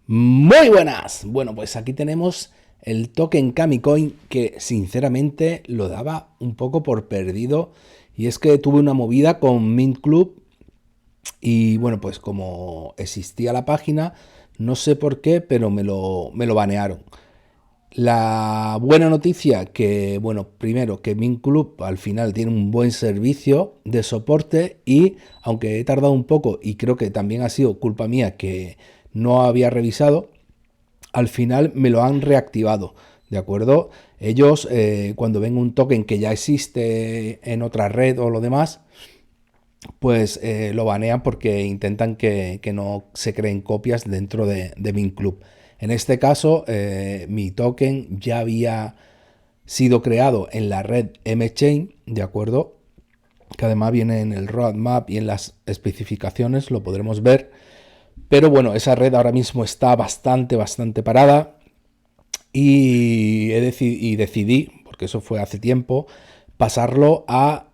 Muy buenas. Bueno, pues aquí tenemos el token Kamicoin que sinceramente lo daba un poco por perdido. Y es que tuve una movida con Mint Club y bueno, pues como existía la página, no sé por qué, pero me lo banearon. La buena noticia que, bueno, primero que Mint Club al final tiene un buen servicio de soporte y aunque he tardado un poco y creo que también ha sido culpa mía que no había revisado, al final me lo han reactivado, ¿de acuerdo? Ellos, cuando ven un token que ya existe en otra red o lo demás, pues lo banean porque intentan que no se creen copias dentro de Mint Club. En este caso, mi token ya había sido creado en la red MChain, ¿de acuerdo? Que además viene en el roadmap y en las especificaciones, lo podremos ver. Pero bueno, esa red ahora mismo está bastante parada. Y decidí, porque eso fue hace tiempo, pasarlo a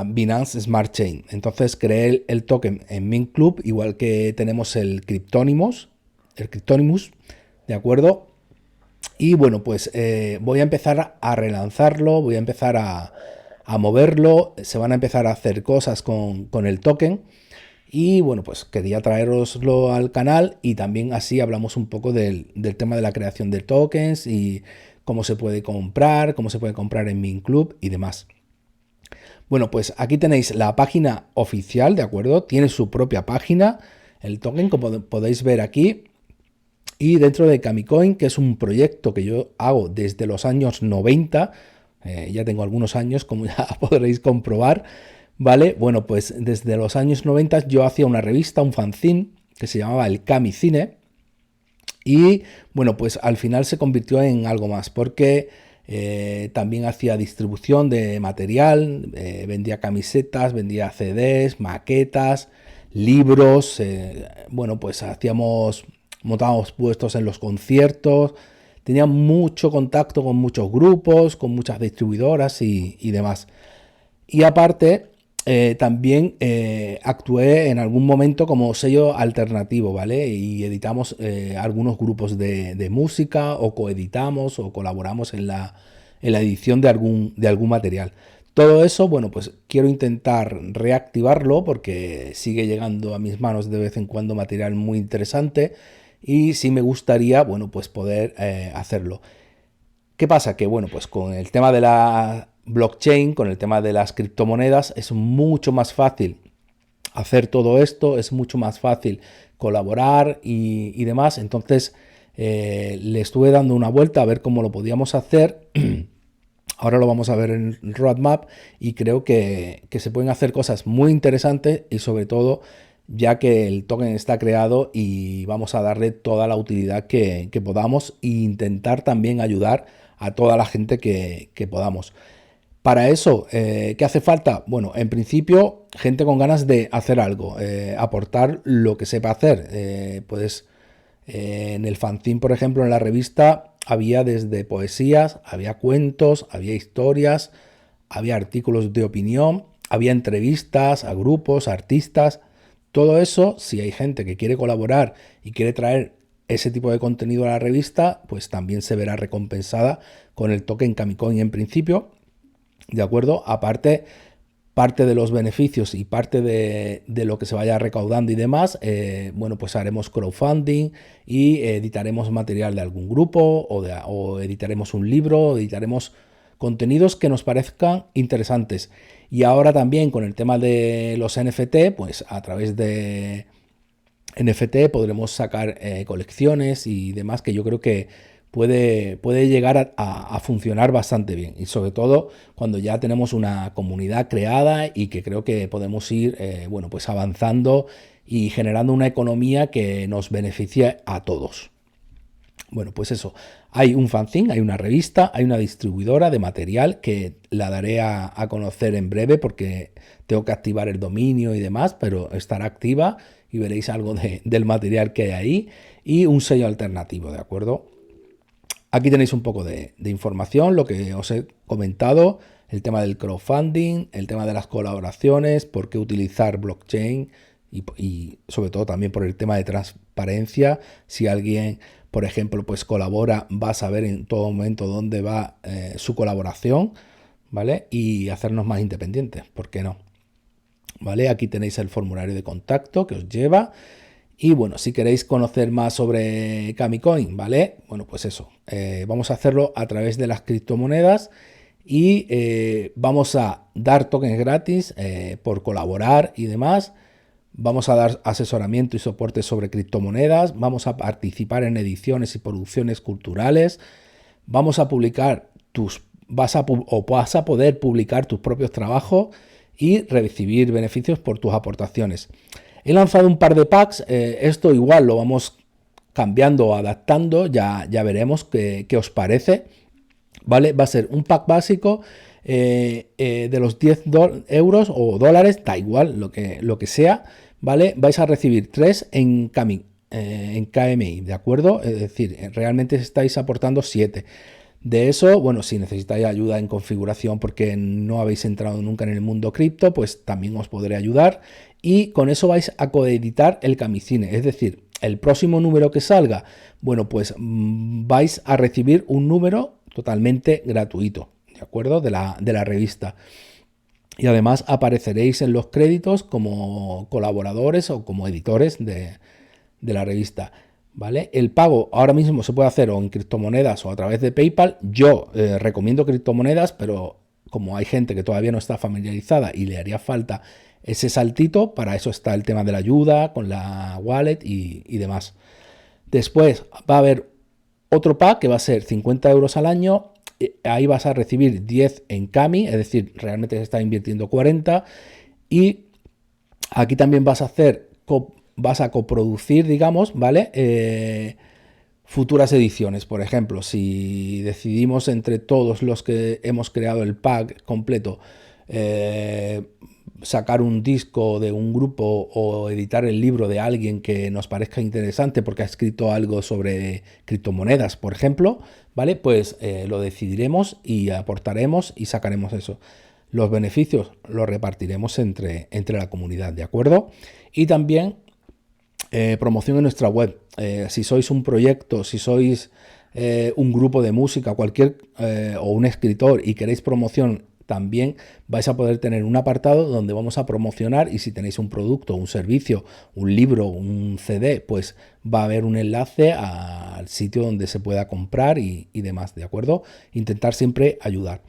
Binance Smart Chain. Entonces creé el token en Mint Club, igual que tenemos el Cryptonimus, ¿de acuerdo? Y bueno, pues voy a empezar a relanzarlo, voy a empezar a moverlo, se van a empezar a hacer cosas con el token. Y bueno, pues quería traeroslo al canal y también así hablamos un poco del tema de la creación de tokens y cómo se puede comprar en Mint Club y demás. Bueno, pues aquí tenéis la página oficial, ¿de acuerdo? Tiene su propia página, el token, como podéis ver aquí. Y dentro de Kamicoin, que es un proyecto que yo hago desde los años 90, ya tengo algunos años, como ya podréis comprobar, ¿vale? Bueno, pues desde los años 90 yo hacía una revista, un fanzine, que se llamaba el Kamicine, y bueno, pues al final se convirtió en algo más, porque también hacía distribución de material, vendía camisetas, vendía CDs, maquetas, libros, bueno, pues montábamos puestos en los conciertos, tenía mucho contacto con muchos grupos, con muchas distribuidoras y demás. Y aparte, también actué en algún momento como sello alternativo, ¿vale? Y editamos algunos grupos de música o coeditamos o colaboramos en la edición de algún material. Todo eso, bueno, pues quiero intentar reactivarlo porque sigue llegando a mis manos de vez en cuando material muy interesante y sí me gustaría, bueno, pues poder hacerlo. ¿Qué pasa? Que bueno, pues con el tema de la blockchain, con el tema de las criptomonedas, es mucho más fácil hacer todo esto, es mucho más fácil colaborar y demás. Entonces le estuve dando una vuelta a ver cómo lo podíamos hacer. Ahora lo vamos a ver en el roadmap y creo que se pueden hacer cosas muy interesantes y sobre todo ya que el token está creado y vamos a darle toda la utilidad que podamos e intentar también ayudar a toda la gente que podamos. Para eso, ¿qué hace falta? Bueno, en principio, gente con ganas de hacer algo, aportar lo que sepa hacer. En el fanzine, por ejemplo, en la revista había desde poesías, había cuentos, había historias, había artículos de opinión, había entrevistas a grupos, a artistas. Todo eso, si hay gente que quiere colaborar y quiere traer ese tipo de contenido a la revista, pues también se verá recompensada con el token Kamicoin en principio, ¿de acuerdo? Aparte, parte de los beneficios y parte de lo que se vaya recaudando y demás, bueno, pues haremos crowdfunding y editaremos material de algún grupo o editaremos un libro, editaremos contenidos que nos parezcan interesantes. Y ahora también con el tema de los NFT, pues a través de NFT podremos sacar colecciones y demás que yo creo que puede llegar a funcionar bastante bien y sobre todo cuando ya tenemos una comunidad creada y que creo que podemos ir bueno, pues avanzando y generando una economía que nos beneficie a todos. Bueno, pues eso, hay un fanzine, hay una revista, hay una distribuidora de material que la daré a conocer en breve porque tengo que activar el dominio y demás, pero estará activa y veréis algo del material que hay ahí y un sello alternativo, ¿de acuerdo? Aquí tenéis un poco de información, lo que os he comentado, el tema del crowdfunding, el tema de las colaboraciones, por qué utilizar blockchain y sobre todo también por el tema de transparencia. Si alguien, por ejemplo, pues colabora, va a saber en todo momento dónde va su colaboración, ¿vale? Y hacernos más independientes, ¿por qué no? ¿Vale? Aquí tenéis el formulario de contacto que os lleva. Y bueno, si queréis conocer más sobre Kamicoin, ¿vale? Bueno, pues eso, vamos a hacerlo a través de las criptomonedas y vamos a dar tokens gratis por colaborar y demás. Vamos a dar asesoramiento y soporte sobre criptomonedas, vamos a participar en ediciones y producciones culturales, vamos a publicar vas a poder publicar tus propios trabajos y recibir beneficios por tus aportaciones. He lanzado un par de packs, esto igual lo vamos cambiando o adaptando, ya veremos qué os parece, ¿vale? Va a ser un pack básico de los 10 euros o dólares, da igual lo que sea, ¿vale? Vais a recibir 3 en KMI, ¿de acuerdo? Es decir, realmente estáis aportando 7. De eso, bueno, si necesitáis ayuda en configuración porque no habéis entrado nunca en el mundo cripto, pues también os podré ayudar. Y con eso vais a coeditar el Kamicine, es decir, el próximo número que salga, bueno, pues vais a recibir un número totalmente gratuito, ¿de acuerdo? De la revista. Y además apareceréis en los créditos como colaboradores o como editores de la revista. ¿Vale? El pago ahora mismo se puede hacer o en criptomonedas o a través de PayPal. Yo recomiendo criptomonedas, pero como hay gente que todavía no está familiarizada y le haría falta ese saltito, para eso está el tema de la ayuda con la wallet y demás. Después va a haber otro pack que va a ser 50 euros al año. Ahí vas a recibir 10 en Kami, es decir, realmente se está invirtiendo 40. Y aquí también vas a coproducir, digamos, ¿vale? Futuras ediciones, por ejemplo, si decidimos entre todos los que hemos creado el pack completo sacar un disco de un grupo o editar el libro de alguien que nos parezca interesante porque ha escrito algo sobre criptomonedas, por ejemplo, ¿vale? Pues lo decidiremos y aportaremos y sacaremos eso. Los beneficios los repartiremos entre la comunidad, ¿de acuerdo? Y también promoción en nuestra web. Si sois un proyecto, si sois un grupo de música, o un escritor y queréis promoción, también vais a poder tener un apartado donde vamos a promocionar, y si tenéis un producto, un servicio, un libro, un CD, pues va a haber un enlace al sitio donde se pueda comprar y demás, ¿de acuerdo? Intentar siempre ayudar.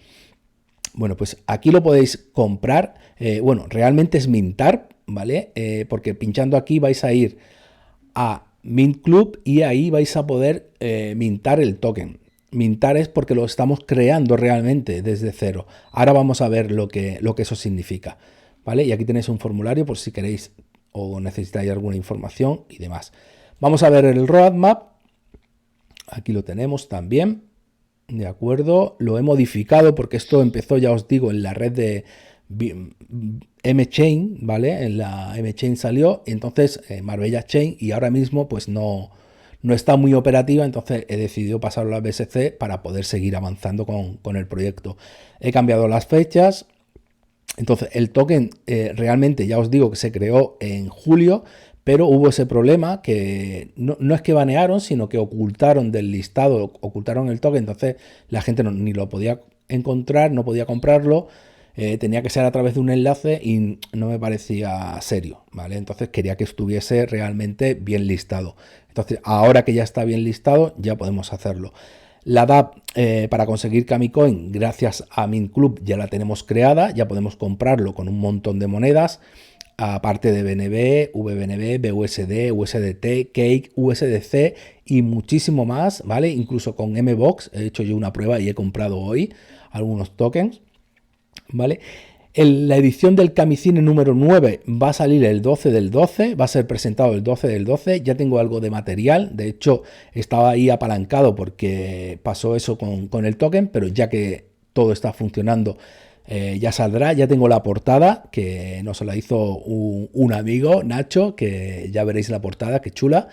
Bueno, pues aquí lo podéis comprar. Bueno, realmente es mintar, ¿vale? Porque pinchando aquí vais a ir a Mint Club y ahí vais a poder mintar el token. Mintar es porque lo estamos creando realmente desde cero. Ahora vamos a ver lo que eso significa, ¿vale? Y aquí tenéis un formulario por si queréis o necesitáis alguna información y demás. Vamos a ver el roadmap. Aquí lo tenemos también. De acuerdo, lo he modificado porque esto empezó, ya os digo, en la red de M-Chain, ¿vale? En la M-Chain salió, entonces Marbella Chain, y ahora mismo pues no está muy operativa, entonces he decidido pasarlo a BSC para poder seguir avanzando con el proyecto. He cambiado las fechas, entonces el token realmente ya os digo que se creó en julio, pero hubo ese problema que no es que banearon, sino que ocultaron del listado, ocultaron el token, entonces la gente ni lo podía encontrar, no podía comprarlo, tenía que ser a través de un enlace y no me parecía serio, ¿vale? Entonces quería que estuviese realmente bien listado. Entonces ahora que ya está bien listado, ya podemos hacerlo. La DApp para conseguir Kamicoin, gracias a Mint Club, ya la tenemos creada, ya podemos comprarlo con un montón de monedas, aparte de BNB, VBNB, BUSD, USDT, Cake, USDC y muchísimo más, ¿vale? Incluso con MBOX he hecho yo una prueba y he comprado hoy algunos tokens, ¿vale? La edición del Kamicine número 9 va a salir el 12 del 12, va a ser presentado el 12 del 12, ya tengo algo de material, de hecho estaba ahí apalancado porque pasó eso con el token, pero ya que todo está funcionando, ya saldrá. Ya tengo la portada que nos la hizo un amigo, Nacho, que ya veréis la portada, que chula.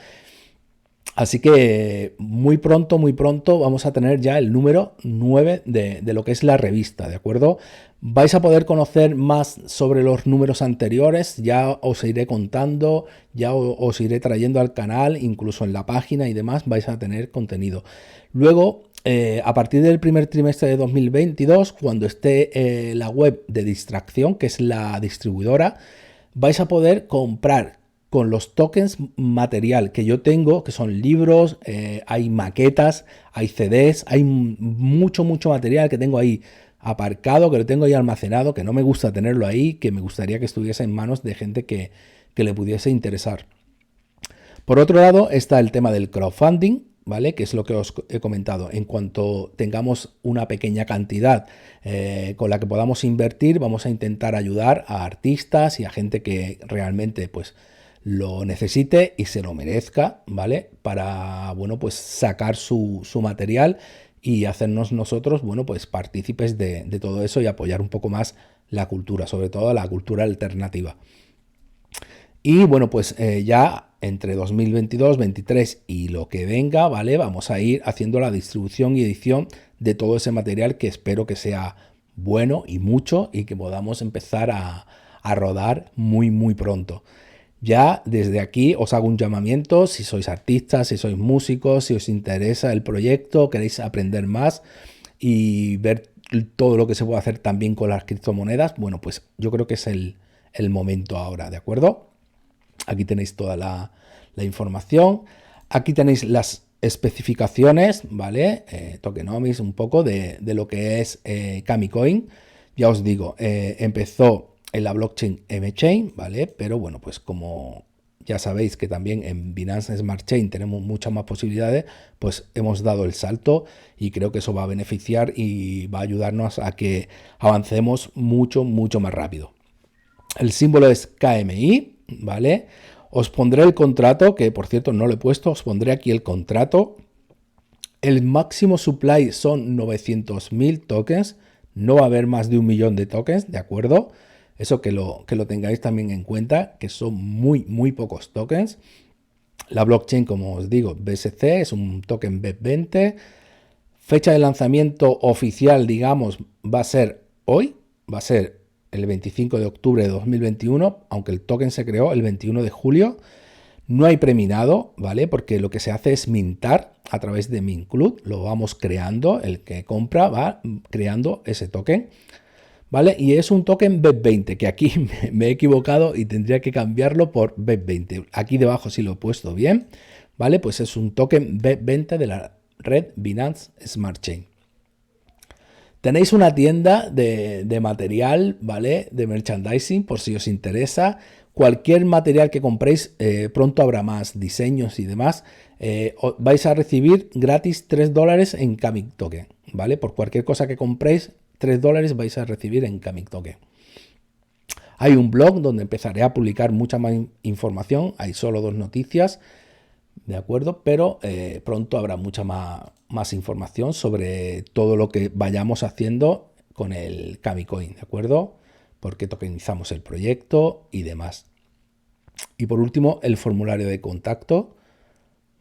Así que muy pronto vamos a tener ya el número 9 de lo que es la revista, ¿de acuerdo? Vais a poder conocer más sobre los números anteriores, ya os iré contando, ya os iré trayendo al canal, incluso en la página y demás vais a tener contenido. Luego, a partir del primer trimestre de 2022, cuando esté la web de Distracción, que es la distribuidora, vais a poder comprar con los tokens material que yo tengo, que son libros, hay maquetas, hay CDs, hay mucho material que tengo ahí aparcado, que lo tengo ahí almacenado, que no me gusta tenerlo ahí, que me gustaría que estuviese en manos de gente que le pudiese interesar. Por otro lado está el tema del crowdfunding, ¿vale? Que es lo que os he comentado. En cuanto tengamos una pequeña cantidad con la que podamos invertir, vamos a intentar ayudar a artistas y a gente que realmente pues lo necesite y se lo merezca, ¿vale? Para, bueno, pues sacar su material y hacernos nosotros, bueno, pues partícipes de todo eso y apoyar un poco más la cultura, sobre todo la cultura alternativa. Y bueno, pues ya entre 2022, 23 y lo que venga, ¿vale? Vamos a ir haciendo la distribución y edición de todo ese material que espero que sea bueno y mucho y que podamos empezar a rodar muy pronto. Ya desde aquí os hago un llamamiento, si sois artistas, si sois músicos, si os interesa el proyecto, queréis aprender más y ver todo lo que se puede hacer también con las criptomonedas, bueno, pues yo creo que es el momento ahora, ¿de acuerdo? Aquí tenéis toda la información. Aquí tenéis las especificaciones, ¿vale? Tokenomics, un poco de lo que es Kamicoin. Ya os digo, empezó en la blockchain M-Chain, ¿vale? Pero bueno, pues como ya sabéis que también en Binance Smart Chain tenemos muchas más posibilidades, pues hemos dado el salto y creo que eso va a beneficiar y va a ayudarnos a que avancemos mucho más rápido. El símbolo es KMI, ¿vale? Os pondré el contrato, que por cierto no lo he puesto, os pondré aquí el contrato. El máximo supply son 900.000 tokens, no va a haber más de 1 millón de tokens, ¿de acuerdo? Eso que lo tengáis también en cuenta, que son muy pocos tokens. La blockchain, como os digo, BSC es un token BEP20. Fecha de lanzamiento oficial, digamos, va a ser hoy, va a ser el 25 de octubre de 2021, aunque el token se creó el 21 de julio. No hay preminado, ¿vale? Porque lo que se hace es mintar a través de Minclude, lo vamos creando, el que compra va creando ese token, ¿vale? Y es un token BEP20, que aquí me he equivocado y tendría que cambiarlo por BEP20. Aquí debajo sí lo he puesto bien, ¿vale? Pues es un token BEP20 de la red Binance Smart Chain. Tenéis una tienda de material, ¿vale? De merchandising, por si os interesa. Cualquier material que compréis, pronto habrá más diseños y demás. Vais a recibir gratis $3 en Kamic Token, ¿vale? Por cualquier cosa que compréis, $3 vais a recibir en Kamic Token. Hay un blog donde empezaré a publicar mucha más información. Hay solo 2 noticias, ¿de acuerdo? Pero pronto habrá mucha más información sobre todo lo que vayamos haciendo con el Kamicoin, ¿de acuerdo? Porque tokenizamos el proyecto y demás. Y por último, el formulario de contacto,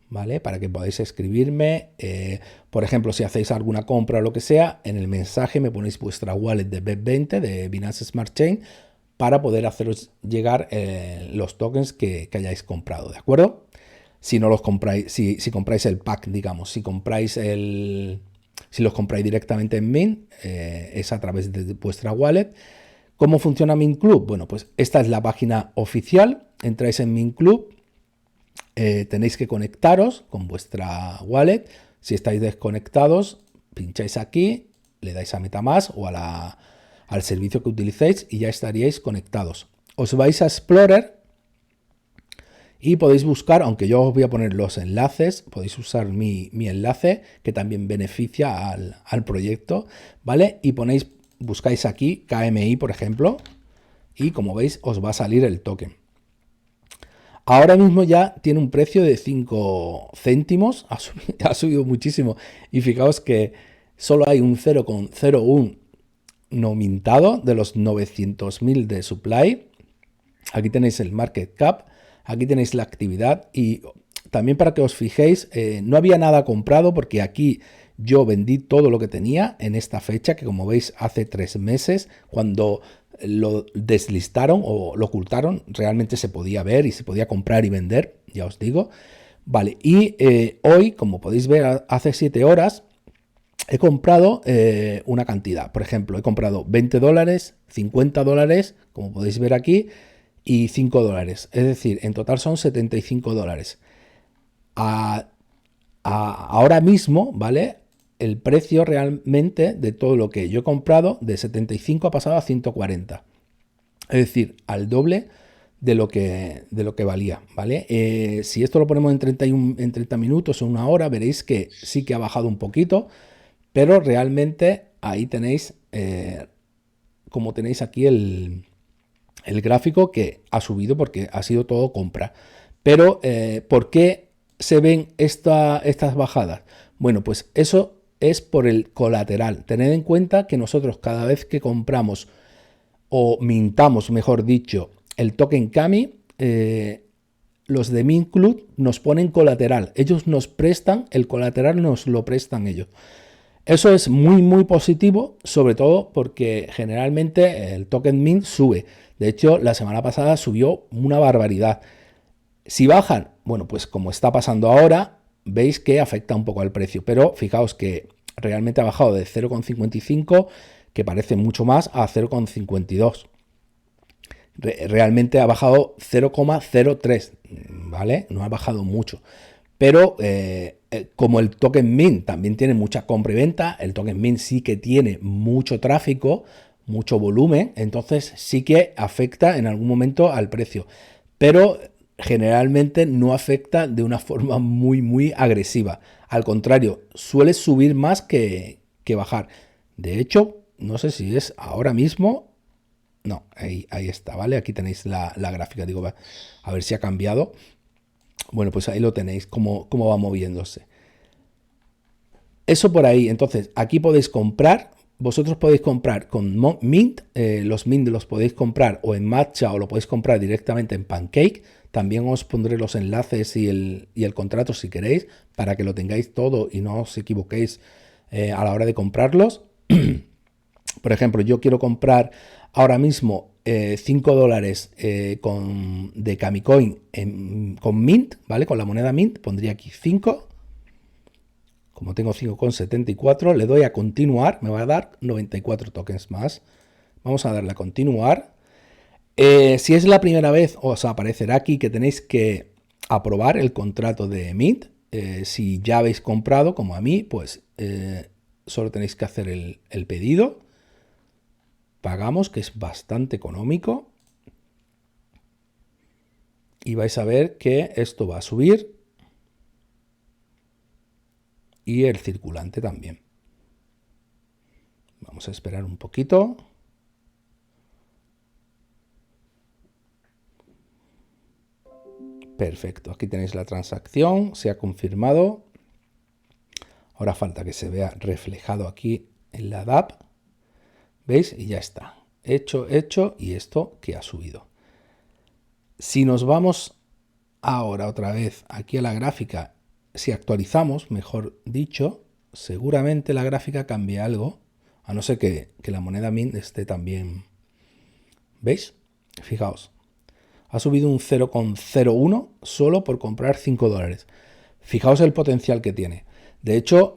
¿vale? Para que podáis escribirme. Por ejemplo, si hacéis alguna compra o lo que sea, en el mensaje me ponéis vuestra wallet de BEP20 de Binance Smart Chain para poder haceros llegar los tokens que hayáis comprado, ¿de acuerdo? Si no los compráis, si compráis el pack, digamos, si los compráis directamente en Mint, es a través de vuestra wallet. ¿Cómo funciona Mint Club? Bueno, pues esta es la página oficial. Entráis en Mint Club, tenéis que conectaros con vuestra wallet. Si estáis desconectados, pincháis aquí, le dais a MetaMask o al servicio que utilicéis y ya estaríais conectados. Os vais a Explorer y podéis buscar, aunque yo os voy a poner los enlaces, podéis usar mi enlace que también beneficia al proyecto, ¿vale? Y buscáis aquí KMI, por ejemplo, y como veis os va a salir el token. Ahora mismo ya tiene un precio de 5 céntimos, ha subido muchísimo y fijaos que solo hay un 0,01 no mintado de los 900.000 de supply. Aquí tenéis el market cap. Aquí tenéis la actividad y también para que os fijéis, no había nada comprado porque aquí yo vendí todo lo que tenía en esta fecha, que como veis hace 3 meses, cuando lo deslistaron o lo ocultaron, realmente se podía ver y se podía comprar y vender, ya os digo. Vale, y hoy, como podéis ver, hace 7 horas, he comprado una cantidad. Por ejemplo, he comprado $20, $50, como podéis ver aquí, y $5. Es decir, en total son $75. Ahora mismo, ¿vale? El precio realmente de todo lo que yo he comprado de 75 ha pasado a 140. Es decir, al doble de lo que valía, ¿vale? Si esto lo ponemos en 30 minutos o una hora, veréis que sí que ha bajado un poquito, pero realmente ahí tenéis, como tenéis aquí el gráfico, que ha subido porque ha sido todo compra. Pero, ¿por qué se ven estas bajadas? Bueno, pues eso es por el colateral. Tened en cuenta que nosotros cada vez que compramos o mintamos, mejor dicho, el token Kami, los de Mint Club nos ponen colateral. Ellos nos prestan, el colateral nos lo prestan ellos. Eso es muy positivo, sobre todo porque generalmente el token Mint sube. De hecho, la semana pasada subió una barbaridad. Si bajan, bueno, pues como está pasando ahora, veis que afecta un poco al precio. Pero fijaos que realmente ha bajado de 0,55, que parece mucho más, a 0,52. Realmente ha bajado 0,03, ¿vale? No ha bajado mucho. Pero como el token Mint también tiene mucha compra y venta, el token Mint sí que tiene mucho tráfico, mucho volumen, entonces sí que afecta en algún momento al precio. Pero generalmente no afecta de una forma muy agresiva. Al contrario, suele subir más que bajar. De hecho, no sé si es ahora mismo. No, ahí está, ¿vale? Aquí tenéis la gráfica, digo, a ver si ha cambiado. Bueno, pues ahí lo tenéis, cómo va moviéndose. Eso por ahí. Entonces, aquí podéis comprar. Vosotros podéis comprar con Mint. Los Mint los podéis comprar o en Matcha o lo podéis comprar directamente en Pancake. También os pondré los enlaces y el contrato si queréis, para que lo tengáis todo y no os equivoquéis a la hora de comprarlos. Por ejemplo, yo quiero comprar ahora mismo $5 de Kamicoin con Mint, ¿vale? Con la moneda Mint, pondría aquí 5. Como tengo 5,74, le doy a continuar, me va a dar 94 tokens más. Vamos a darle a continuar. Si es la primera vez, os aparecerá aquí que tenéis que aprobar el contrato de Mint. Si ya habéis comprado, como a mí, pues solo tenéis que hacer el pedido. Pagamos, que es bastante económico. Y vais a ver que esto va a subir. Y el circulante también. Vamos a esperar un poquito. Perfecto, aquí tenéis la transacción, se ha confirmado. Ahora falta que se vea reflejado aquí en la DApp. ¿Veis? Y ya está. Hecho, y esto que ha subido. Si nos vamos ahora otra vez aquí a la gráfica, si actualizamos, mejor dicho, seguramente la gráfica cambie algo, a no ser que la moneda Mint esté también. ¿Veis? Fijaos. Ha subido un 0,01 solo por comprar $5. Fijaos el potencial que tiene. De hecho,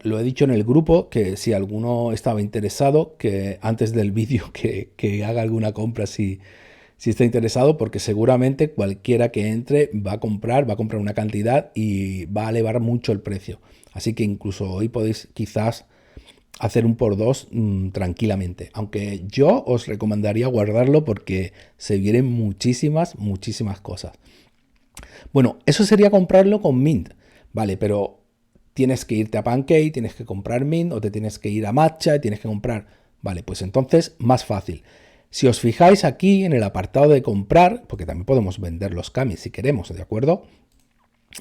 lo he dicho en el grupo, que si alguno estaba interesado, que antes del vídeo que haga alguna compra si está interesado, porque seguramente cualquiera que entre va a comprar una cantidad y va a elevar mucho el precio. Así que incluso hoy podéis quizás hacer un por dos tranquilamente. Aunque yo os recomendaría guardarlo porque se vienen muchísimas cosas. Bueno, eso sería comprarlo con Mint. Vale, pero tienes que irte a Pancake, tienes que comprar Mint, o te tienes que ir a Matcha y tienes que comprar. Vale, pues entonces más fácil. Si os fijáis aquí en el apartado de comprar, porque también podemos vender los Kami si queremos, ¿de acuerdo?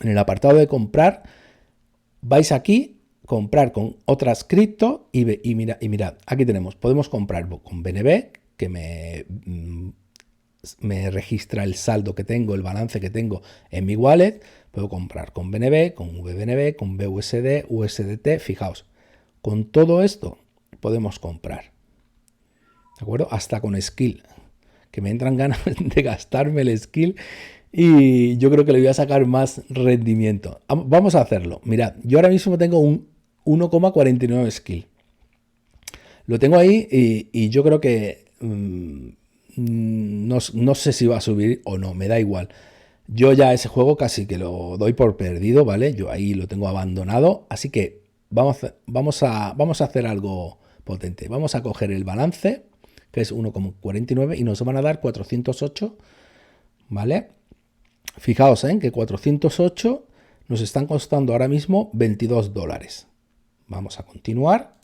En el apartado de comprar, vais aquí, comprar con otras cripto y mirad, aquí tenemos, podemos comprar con BNB, que me me registra el saldo que tengo, el balance que tengo en mi wallet. Puedo comprar con BNB, con VBNB, con BUSD, USDT. Fijaos, con todo esto podemos comprar. ¿De acuerdo? Hasta con skill, que me entran ganas de gastarme el skill y yo creo que le voy a sacar más rendimiento. Vamos a hacerlo. Mirad, yo ahora mismo tengo un 1,49 skill. Lo tengo ahí y yo creo que no sé si va a subir o no, me da igual. Yo ya ese juego casi que lo doy por perdido, ¿vale? Yo ahí lo tengo abandonado, así que vamos a hacer algo potente. Vamos a coger el balance, que es 1,49 y nos van a dar 408, ¿vale? Fijaos, que 408 nos están costando ahora mismo $22. Vamos a continuar.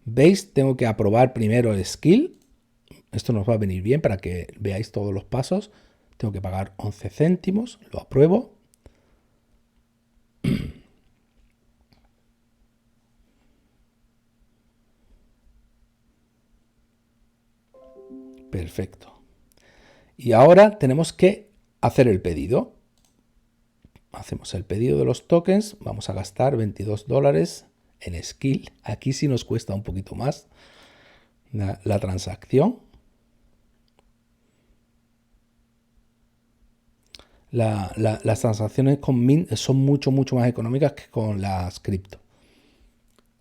¿Veis? Tengo que aprobar primero el skill. Esto nos va a venir bien para que veáis todos los pasos. Tengo que pagar 11 céntimos. Lo apruebo. Perfecto. Y ahora tenemos que hacer el pedido. Hacemos el pedido de los tokens. Vamos a gastar $22 en skill. Aquí sí nos cuesta un poquito más la transacción. Las transacciones con Mint son mucho más económicas que con las cripto.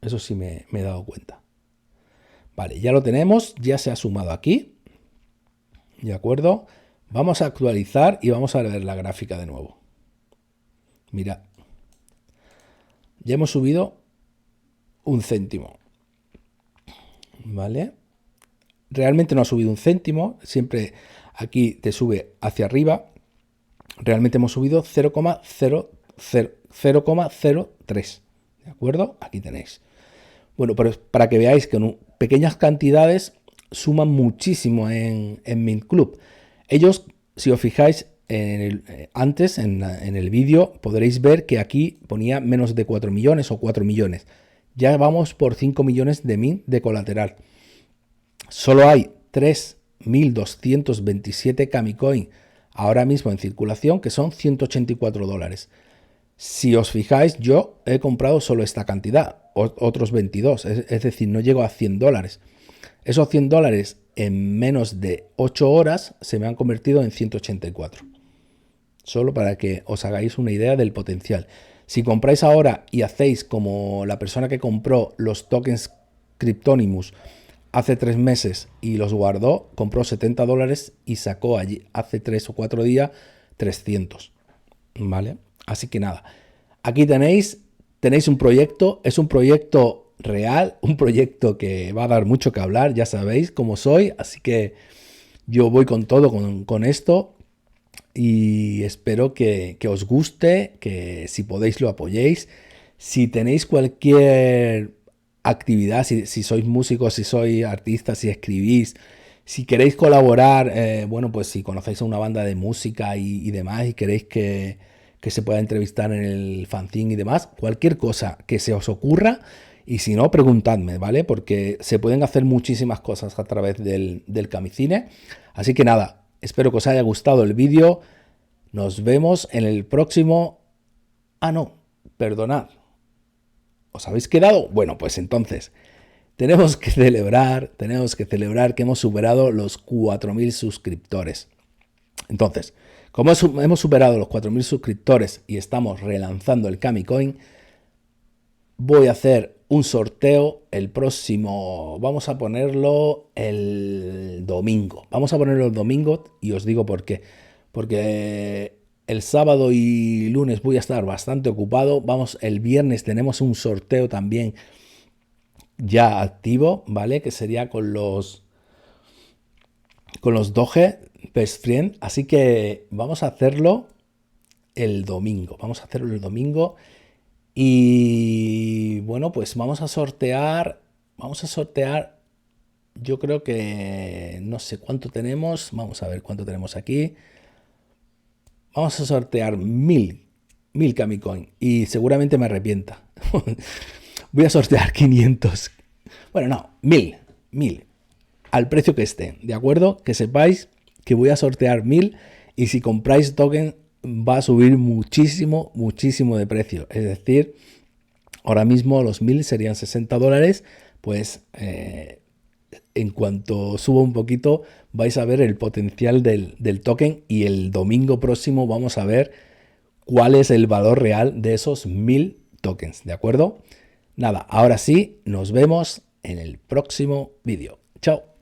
Eso sí me he dado cuenta. Vale, ya lo tenemos, ya se ha sumado aquí. ¿De acuerdo? Vamos a actualizar y vamos a ver la gráfica de nuevo. Mirad. Ya hemos subido 1 céntimo. ¿Vale? Realmente no ha subido 1 céntimo. Siempre aquí te sube hacia arriba. Realmente hemos subido 0,03. ¿De acuerdo? Aquí tenéis. Bueno, pero para que veáis que en pequeñas cantidades suman muchísimo en Mint Club. Ellos, si os fijáis, antes en el vídeo podréis ver que aquí ponía menos de 4 millones o 4 millones. Ya vamos por 5 millones de Mint de colateral. Solo hay 3.227 Kamicoin ahora mismo en circulación, que son $184. Si os fijáis, yo he comprado solo esta cantidad, otros 22, es decir, no llego a $100. Esos $100 en menos de 8 horas se me han convertido en 184. Solo para que os hagáis una idea del potencial. Si compráis ahora y hacéis como la persona que compró los tokens Cryptonimus hace 3 meses y los guardó, compró $70 y sacó allí hace 3 o 4 días 300. ¿Vale? Así que nada, aquí tenéis un proyecto, es un proyecto real, un proyecto que va a dar mucho que hablar, ya sabéis cómo soy, así que yo voy con todo con esto y espero que os guste, que si podéis lo apoyéis. Si tenéis cualquier actividad, si sois músicos, si sois artistas, si escribís, si queréis colaborar, bueno, pues si conocéis a una banda de música y demás y queréis que se pueda entrevistar en el fanzine y demás, cualquier cosa que se os ocurra, y si no, preguntadme, ¿vale? Porque se pueden hacer muchísimas cosas a través del Kamicine. Así que nada, espero que os haya gustado el vídeo. Nos vemos en el próximo... Ah, no, perdonad. ¿Os habéis quedado? Bueno, pues entonces tenemos que celebrar que hemos superado los 4.000 suscriptores. Entonces, como hemos superado los 4.000 suscriptores y estamos relanzando el Kamicoin, voy a hacer un sorteo el próximo, vamos a ponerlo el domingo. Vamos a ponerlo el domingo y os digo por qué. Porque el sábado y lunes voy a estar bastante ocupado. El viernes tenemos un sorteo también ya activo, ¿vale? Que sería con los Doge Best Friend. Así que vamos a hacerlo el domingo. Y bueno, pues vamos a sortear, yo creo que no sé cuánto tenemos, vamos a ver cuánto tenemos aquí. Vamos a sortear 1000 Kamicoin y seguramente me arrepienta. Voy a sortear 500. Bueno, no, 1000 al precio que esté, ¿de acuerdo? Que sepáis que voy a sortear 1000 y si compráis token va a subir muchísimo, muchísimo de precio. Es decir, ahora mismo los 1000 serían $60, pues en cuanto suba un poquito vais a ver el potencial del token y el domingo próximo vamos a ver cuál es el valor real de esos 1000 tokens, ¿de acuerdo? Nada, ahora sí, nos vemos en el próximo vídeo. Chao.